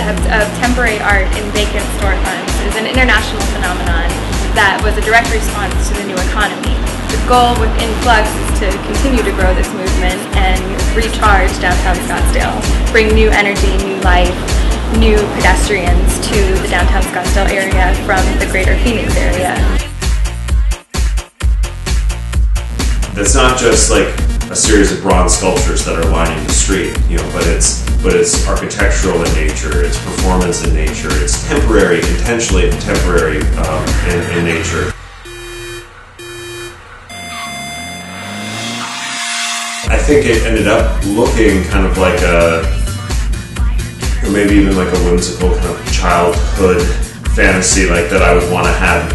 concept of temporary art in vacant storefronts is an international phenomenon that was a direct response to the new economy. The goal within Flux is to continue to grow this movement and recharge downtown Scottsdale, bring new energy, new life, new pedestrians to the downtown Scottsdale area from the greater Phoenix area. It's not just like a series of bronze sculptures that are lining the street, but it's architectural in nature, it's performance in nature, it's temporary, intentionally temporary in nature. I think it ended up looking kind of like or maybe even like a whimsical kind of childhood fantasy, like that I would want to have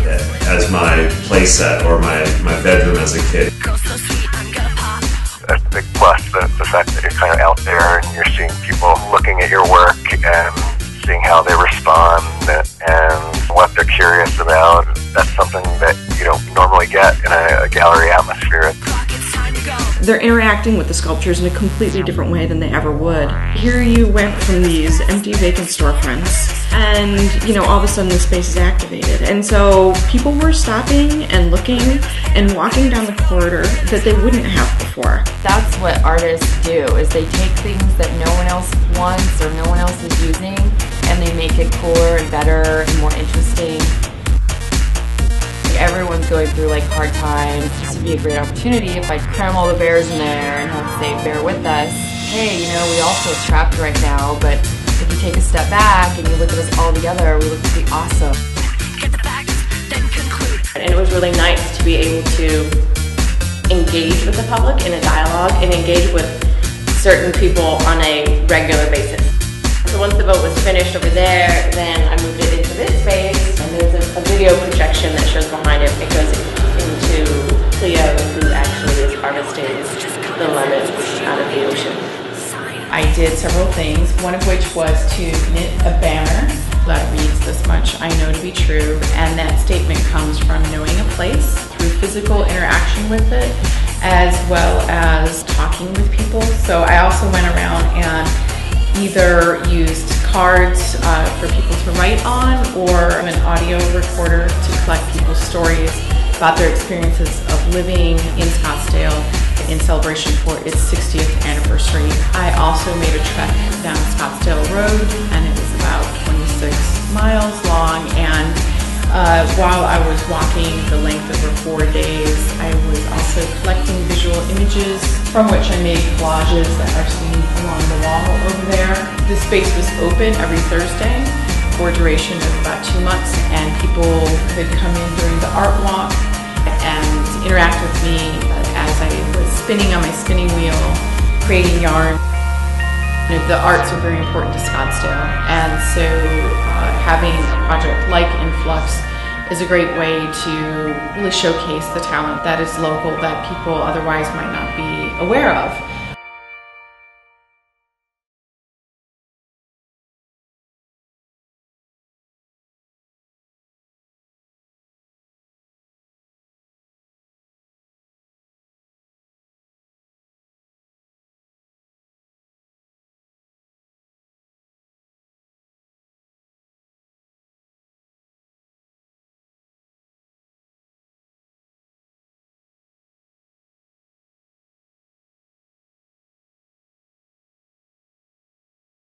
as my playset or my bedroom as a kid. That's a big plus, the fact that you're kind of out there and you're seeing people looking at your work and seeing how they respond and what they're curious about. That's something that you don't normally get in a gallery atmosphere. They're interacting with the sculptures in a completely different way than they ever would. Here you went from these empty vacant storefronts and all of a sudden the space is activated, and so people were stopping and looking and walking down the corridor that they wouldn't have before. That's what artists do, is they take things that no one else wants or no one else is using and they make it cooler and better and more interesting. Everyone's going through like hard times. This would be a great opportunity if I cram all the bears in there and have say, bear with us. Hey, we all feel trapped right now, but if you take a step back and you look at us all together, we look pretty awesome. And it was really nice to be able to engage with the public in a dialogue and engage with certain people on a regular basis. So once the vote was finished over there, then I moved it into this space, and there's a video projection that shows behind it. It goes into Cleo, who actually is harvesting the lemons out of the ocean. I did several things, one of which was to knit a banner that reads "This much I know to be true," and that statement comes from knowing a place through physical interaction with it, as well as talking with people. So I also went around and either used cards for people to write on, or an audio recorder to collect people's stories about their experiences of living in Scottsdale in celebration for its 60th anniversary. I also made a trek down Scottsdale Road, and it was about 26 miles long, and while I was walking the length over 4 days, I was also collecting visual images from which I made collages that are seen along the wall over there. The space was open every Thursday for a duration of about 2 months, and people could come in during the art walk and interact with me as I was spinning on my spinning wheel, creating yarn. The arts are very important to Scottsdale, and so having a project like Flux is a great way to really showcase the talent that is local that people otherwise might not be aware of.